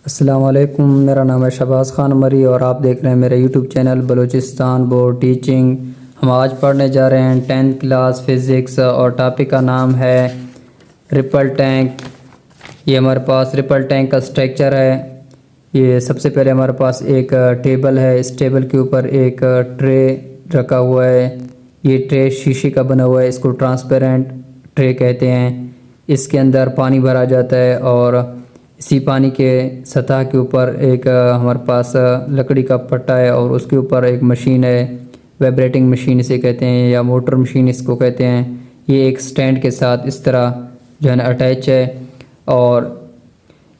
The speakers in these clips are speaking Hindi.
अस्सलाम वालेकुम, मेरा नाम है शहबाज़ ख़ान मरी और आप देख रहे हैं मेरा YouTube channel Balochistan board teaching. हम आज पढ़ने जा रहे हैं 10th क्लास फ़िज़िक्स और टॉपिक का नाम है रिपल टैंक। ये हमारे पास रिपल टैंक का स्ट्रक्चर है। ये सबसे पहले हमारे पास एक टेबल है। इस टेबल के ऊपर एक ट्रे रखा हुआ है। ये ट्रे शीशे का बना हुआ है, इसको ट्रांसपेरेंट ट्रे कहते हैं। इसके अंदर पानी भरा जाता है और इसी पानी के सतह के ऊपर एक हमारे पास लकड़ी का पट्टा है और उसके ऊपर एक मशीन है, वाइब्रेटिंग मशीन इसे कहते हैं या मोटर मशीन इसको कहते हैं। ये एक स्टैंड के साथ इस तरह जो है ना अटैच है और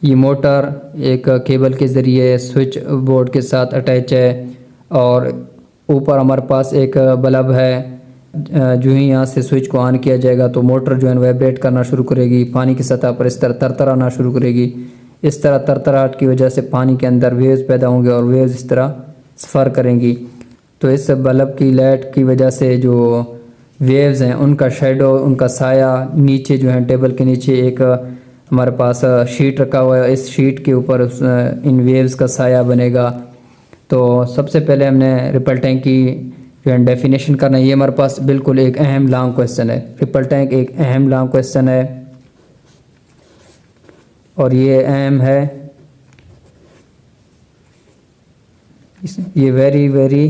ये मोटर एक केबल के ज़रिए स्विच बोर्ड के साथ अटैच है और ऊपर हमारे पास एक बल्ब है। जो ही यहाँ से स्विच को ऑन किया जाएगा तो मोटर जो है वाइब्रेट करना शुरू करेगी, पानी की सतह पर इस तरह तरतराना शुरू करेगी। इस तरह तरतराहट की वजह से पानी के अंदर वेव्स पैदा होंगे और वेव्स इस तरह सफ़र करेंगी। तो इस बल्ब की लाइट की वजह से जो वेव्स हैं उनका शेडो, उनका साया नीचे जो है टेबल के नीचे एक हमारे पास शीट रखा हुआ है। इस शीट के ऊपर इन वेव्स का साया बनेगा। तो सबसे पहले हमने रिपल टैंक की डेफिनेशन करना है। ये हमारे पास बिल्कुल एक अहम लॉन्ग क्वेश्चन है। रिपल टैंक एक अहम लॉन्ग क्वेश्चन है और ये अहम है, ये वेरी वेरी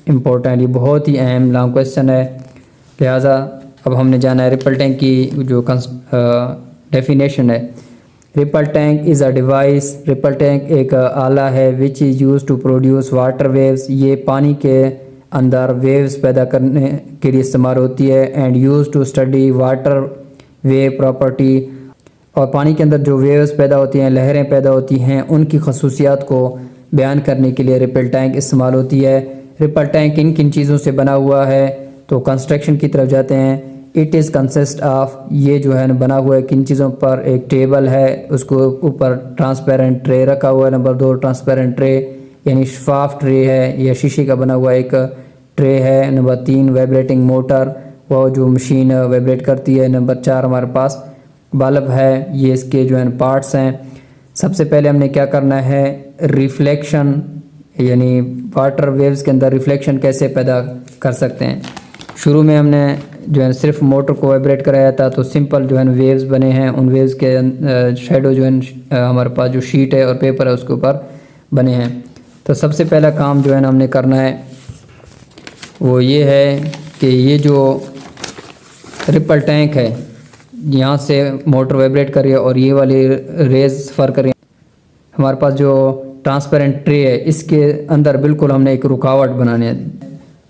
इम्पोर्टेंट, ये बहुत ही अहम लॉन्ग क्वेश्चन है। लिहाजा अब हमने जाना है रिपल टैंक की जो डेफिनेशन है। Ripple tank is a device, ripple tank एक आला है which is use to produce water waves. ये पानी के अंदर वेव्स पैदा करने के लिए इस्तेमाल होती है। And use to study water wave property, और पानी के अंदर जो वेव्स पैदा होती हैं, लहरें पैदा होती हैं, उनकी खसूसियात को बयान करने के लिए रिपल टैंक इस्तेमाल होती है। रिपल टैंक किन किन चीज़ों से बना हुआ है, तो कंस्ट्रक्शन की तरफ जाते हैं। इट इज़ कंसिस्ट ऑफ, ये जो है बना हुआ है किन चीज़ों पर, एक टेबल है, उसको ऊपर ट्रांसपेरेंट ट्रे रखा हुआ है। नंबर 2 ट्रांसपेरेंट ट्रे यानी शफाफ ट्रे है, यह शीशे का बना हुआ एक ट्रे है। नंबर 3 वाइब्रेटिंग मोटर, वो जो मशीन वाइब्रेट करती है। नंबर 4 हमारे पास बल्ब है। ये इसके जो है पार्ट्स हैं। सबसे पहले हमने क्या करना है, रिफ्लेक्शन यानी वाटर वेव्स के अंदर रिफ्लेक्शन कैसे पैदा कर सकते हैं। शुरू में हमने जो है सिर्फ मोटर को वाइब्रेट कराया था तो सिंपल जो है वेव्स बने हैं। उन वेव्स के शेडो जो है हमारे पास जो शीट है और पेपर है उसके ऊपर बने हैं। तो सबसे पहला काम जो है ना हमने करना है वो ये है कि ये जो रिपल टैंक है, यहाँ से मोटर वाइब्रेट कर रही है और ये वाली रेज सफ़र कर रही है। हमारे पास जो ट्रांसपेरेंट ट्रे है इसके अंदर बिल्कुल हमने एक रुकावट बनानी है।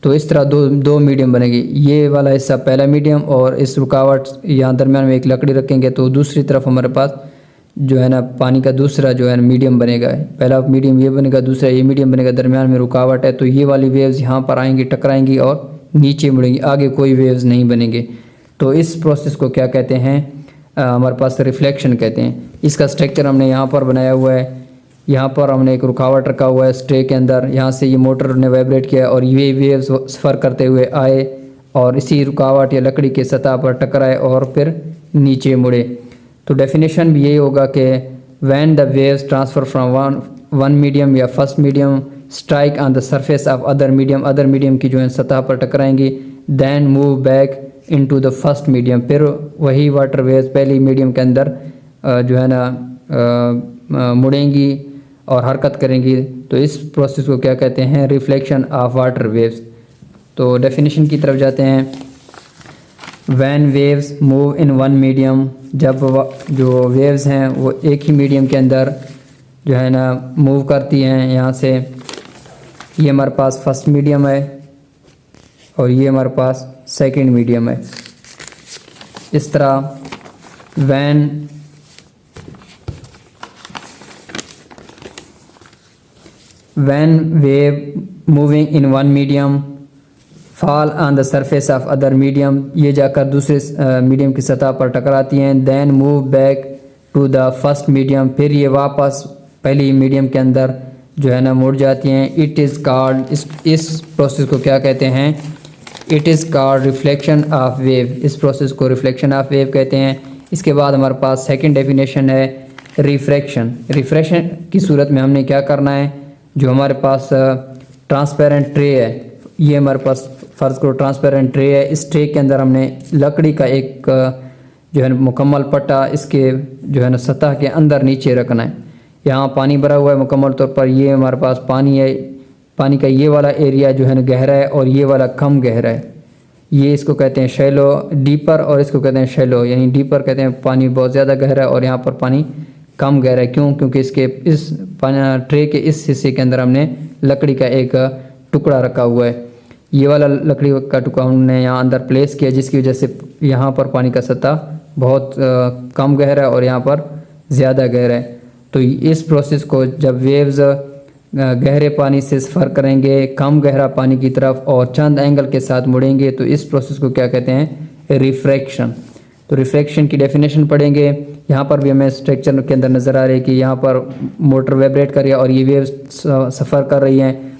तो इस तरह दो मीडियम बनेगी। ये वाला हिस्सा पहला मीडियम और इस रुकावट यहाँ दरम्यान में एक लकड़ी रखेंगे तो दूसरी तरफ हमारे पास जो है ना पानी का दूसरा जो है मीडियम बनेगा। पहला मीडियम ये बनेगा, दूसरा ये मीडियम बनेगा, दरम्यान में रुकावट है। तो ये वाली वेव्स यहाँ पर आएंगी, टकराएंगी और नीचे मुड़ेंगी, आगे कोई वेव्स नहीं बनेंगे। तो इस प्रोसेस को क्या कहते हैं, हमारे पास रिफ्लेक्शन कहते हैं। इसका स्ट्रक्चर हमने यहाँ पर बनाया हुआ है। यहाँ पर हमने एक रुकावट रखा हुआ है स्ट्रे के अंदर। यहाँ से ये मोटर ने वाइब्रेट किया और ये वेव्स सफ़र करते हुए आए और इसी रुकावट या लकड़ी के सतह पर टकराए और फिर नीचे मुड़े। तो डेफिनेशन भी यही होगा कि when the waves transfer from one medium या first medium strike on the surface of other medium की जो है सतह पर टकराएंगी, then move back into the first medium, फिर वही वाटर वेव्स पहली मीडियम के अंदर जो है ना मुड़ेंगी और हरकत करेंगी। तो इस प्रोसेस को क्या कहते हैं, रिफ्लेक्शन ऑफ वाटर वेव्स। तो डेफिनेशन की तरफ जाते हैं। When waves move in one medium, जब जो वेव्स हैं वो एक ही मीडियम के अंदर जो है ना मूव करती हैं। यहाँ से ये हमारे पास फर्स्ट मीडियम है और ये हमारे पास सेकंड मीडियम है। इस तरह when wave moving in one medium fall on the surface of other medium, ये जाकर दूसरे मीडियम की सतह पर टकराती हैं। Then move back to the first medium, फिर ये वापस पहली मीडियम के अंदर जो है ना मुड़ जाती हैं। इट इज़ कॉल्ड, इस प्रोसेस को क्या कहते हैं, it is called reflection of wave. इस प्रोसेस को रिफ्लेक्शन ऑफ वेव कहते हैं। इसके बाद हमारे पास सेकंड डेफिनेशन है रिफ्रैक्शन की सूरत में हमने क्या करना है, जो हमारे पास ट्रांसपेरेंट ट्रे है, ये हमारे पास फ़र्ज़ करो ट्रांसपेरेंट ट्रे है, इस ट्रे के अंदर हमने लकड़ी का एक जो है मुकम्मल पट्टा इसके जो है ना सतह के अंदर नीचे रखना है। यहाँ पानी भरा हुआ है मुकम्मल तौर पर, ये हमारे पास पानी है, पानी का ये वाला एरिया जो है ना गहरा है और ये वाला कम गहरा है। ये इसको कहते हैं शैलो डीपर और इसको कहते हैं शैलो, यानी डीपर कहते हैं पानी बहुत ज़्यादा गहरा है और यहाँ पर पानी कम गहरा है। क्यों? क्योंकि इसके इस ट्रे के इस हिस्से के अंदर हमने लकड़ी का एक टुकड़ा रखा हुआ है। ये वाला लकड़ी का टुकड़ा हमने यहाँ अंदर प्लेस किया, जिसकी वजह से यहाँ पर पानी का सतह बहुत कम गहरा है और यहाँ पर ज़्यादा गहरा है। तो इस प्रोसेस को जब वेव्स गहरे पानी से सफ़र करेंगे कम गहरा पानी की तरफ और चंद एंगल के साथ मुड़ेंगे, तो इस प्रोसेस को क्या कहते हैं? रिफ्रैक्शन। तो रिफ्रैक्शन की डेफिनेशन पढ़ेंगे। यहाँ पर भी हमें स्ट्रक्चर के अंदर नज़र आ रही है कि यहाँ पर मोटर वाइब्रेट कर रही है और ये वेव्स सफ़र कर रही हैं।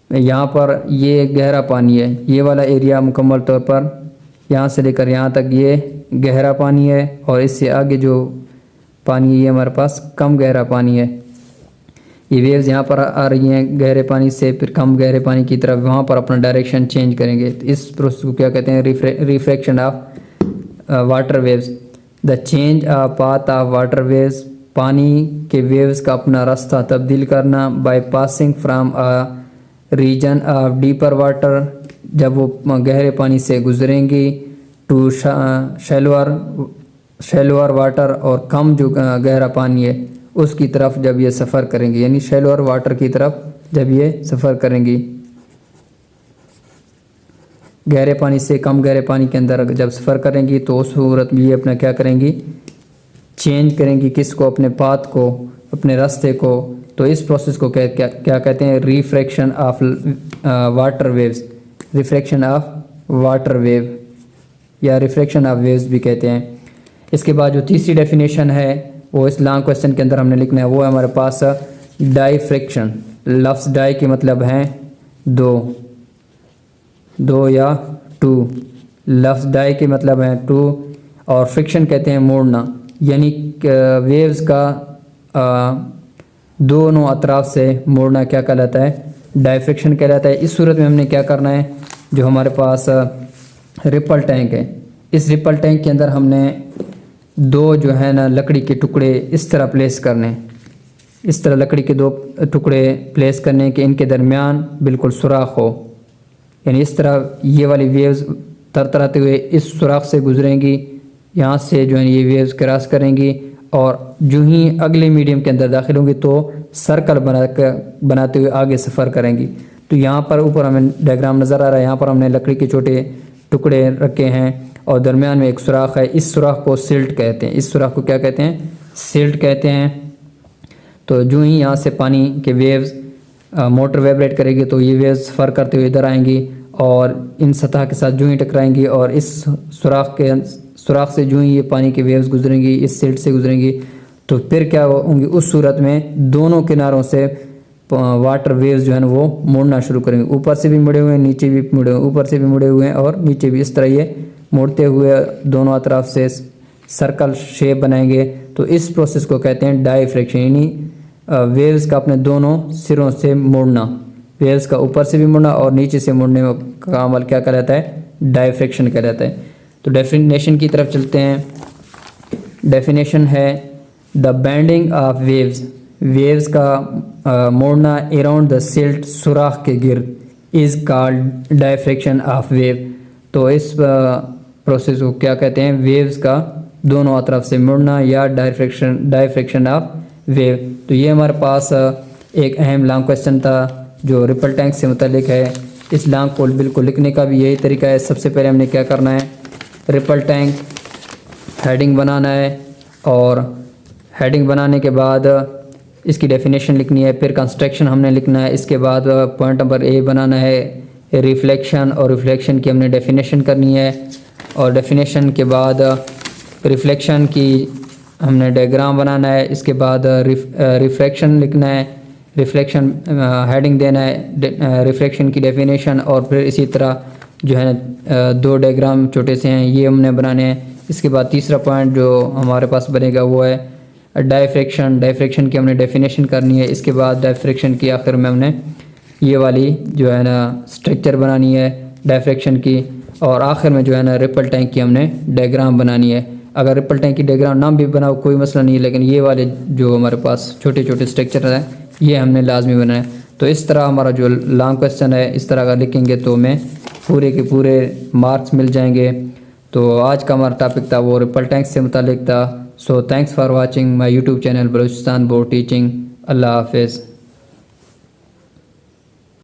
यहाँ पर ये गहरा पानी है, ये वाला एरिया मुकम्मल तौर पर यहाँ से लेकर यहाँ तक ये गहरा पानी है और इससे आगे जो पानी है ये हमारे पास कम गहरा पानी है। ये वेव्स यहाँ पर आ रही हैं गहरे पानी से, फिर कम गहरे पानी की तरफ वहाँ पर अपना डायरेक्शन चेंज करेंगे। तो इस प्रोसेस को क्या कहते हैं? Refraction of water waves. The change of path of water waves, पानी के वेव्स का अपना रास्ता तब्दील करना, by passing from a region of deeper water, जब वो गहरे पानी से गुजरेंगी, टू शैलोअर वाटर, और कम जो गहरा पानी है उसकी तरफ जब ये सफ़र करेंगी, यानी शैलोअर वाटर की तरफ जब ये सफ़र करेंगी, गहरे पानी से कम गहरे पानी के अंदर जब सफ़र करेंगी, तो उस सूरत में ये अपना क्या करेंगी? चेंज करेंगी। किसको? अपने पाथ को, अपने रास्ते को। तो इस प्रोसेस को क्या कहते हैं? Refraction of water waves, refraction of water wave या रिफ्रैक्शन ऑफ वेव्स भी कहते हैं। इसके बाद जो तीसरी डेफिनेशन है वो इस लॉन्ग क्वेश्चन के अंदर हमने लिखना है, वो है हमारे पास डाइफ्रैक्शन। लफ्ज़ डाई के मतलब हैं दो या टू। लफ्ज़ डाई के मतलब हैं टू और फ्रिक्शन कहते हैं मोड़ना, यानी वेव्स का दोनों अतराफ से मोड़ना क्या कहलाता है? डाइफ्रैक्शन कहलाता है। इस सूरत में हमने क्या करना है, जो हमारे पास रिपल टैंक है, इस रिपल टैंक के अंदर हमने दो जो है ना लकड़ी के टुकड़े इस तरह प्लेस करने, इस तरह लकड़ी के दो टुकड़े प्लेस करने के इनके दरमियान बिल्कुल सुराख हो, यानी इस तरह ये वाली वेव्स तरतराते हुए इस सुराख से गुजरेंगी, यहाँ से जो है ये वेव्स क्रॉस करेंगी और जो ही अगले मीडियम के अंदर दाखिल होंगी तो सर्कल बनाते हुए आगे सफ़र करेंगी। तो यहाँ पर ऊपर हमें डायग्राम नज़र आ रहा है, यहाँ पर हमने लकड़ी के छोटे टुकड़े रखे हैं और दरमियान में एक सुराख है। इस सुराख को सिल्ट कहते हैं। इस सुराख को क्या कहते हैं? सिल्ट कहते हैं। तो जो ही यहाँ से पानी के वेव्स मोटर वाइब्रेट करेगी तो ये वेव्स सफ़र करते हुए इधर आएंगी और इन सतह के साथ जो ही टकराएंगी और इस सुराख से जो ही ये पानी की वेव्स गुजरेंगी, इस सिल्ट से गुजरेंगी, तो फिर क्या होंगी? उस सूरत में दोनों किनारों से वाटर वेव्स जो है ना वो मुड़ना शुरू करेंगे। ऊपर से भी मुड़े हुए हैं, नीचे भी मुड़े हुए, ऊपर से भी मुड़े हुए हैं और नीचे भी, इस तरह ये मुड़ते हुए दोनों अतराफ से सर्कल शेप बनाएंगे। तो इस प्रोसेस को कहते हैं डाइफ्रैक्शन, यानी वेव्स का अपने दोनों सिरों से मुड़ना, वेव्स का ऊपर से भी मुड़ना और नीचे से मुड़ने का अमल क्या कहलाता है? डाइफ्रैक्शन कहलाता है। तो डेफिनेशन की तरफ चलते हैं। डेफिनेशन है the bending of waves, waves का मोड़ना अराउंड द सिल्ट, सुराख के गिर्द, is called diffraction of wave. तो इस प्रोसेस को क्या कहते हैं? वेव्स का दोनों अतरफ से मुड़ना या डाइफ्रैक्शन ऑफ वेव। तो ये हमारे पास एक अहम लॉन्ग क्वेश्चन था जो रिपल टैंक से मुतालिक है। इस लॉन्ग को बिल्कुल लिखने का भी यही तरीका है। सबसे पहले हमने क्या करना है? रिपल टैंक हेडिंग बनाना है और हेडिंग बनाने के बाद इसकी डेफिनेशन लिखनी है, फिर कंस्ट्रक्शन हमने लिखना है। इसके बाद पॉइंट नंबर ए बनाना है रिफ्लेक्शन, और रिफ्लेक्शन की हमने डेफिनेशन करनी है और डेफिनेशन के बाद रिफ्लेक्शन की हमने डायग्राम बनाना है। इसके बाद रिफ्लेक्शन लिखना है, रिफ्लेक्शन हेडिंग देना है, रिफ्लेक्शन की डेफिनेशन, और फिर इसी तरह जो है दो डायग्राम छोटे से हैं ये हमने बनाने हैं। इसके बाद तीसरा पॉइंट जो हमारे पास बनेगा वो है डायफ्रैक्शन की हमने डेफिनेशन करनी है। इसके बाद डायफ्रैक्शन की आखिर में हमने ये वाली जो है ना स्ट्रक्चर बनानी है डायफ्रैक्शन की, और आखिर में जो है ना रिपल टैंक की हमने डायग्राम बनानी है। अगर रिपल टैंक की डायग्राम ना भी बनाओ कोई मसला नहीं है, लेकिन ये वाले जो हमारे पास छोटे छोटे स्ट्रक्चर हैं ये हमने लाजमी बनाए। तो इस तरह हमारा जो लॉन्ग क्वेश्चन है इस तरह का लिखेंगे तो हमें पूरे के पूरे मार्क्स मिल जाएंगे। तो आज का हमारा टॉपिक था वो रिपल टैंक से मुतालिक था। So thanks for watching my YouTube channel Balochistan board teaching. अल्लाह हाफिज़।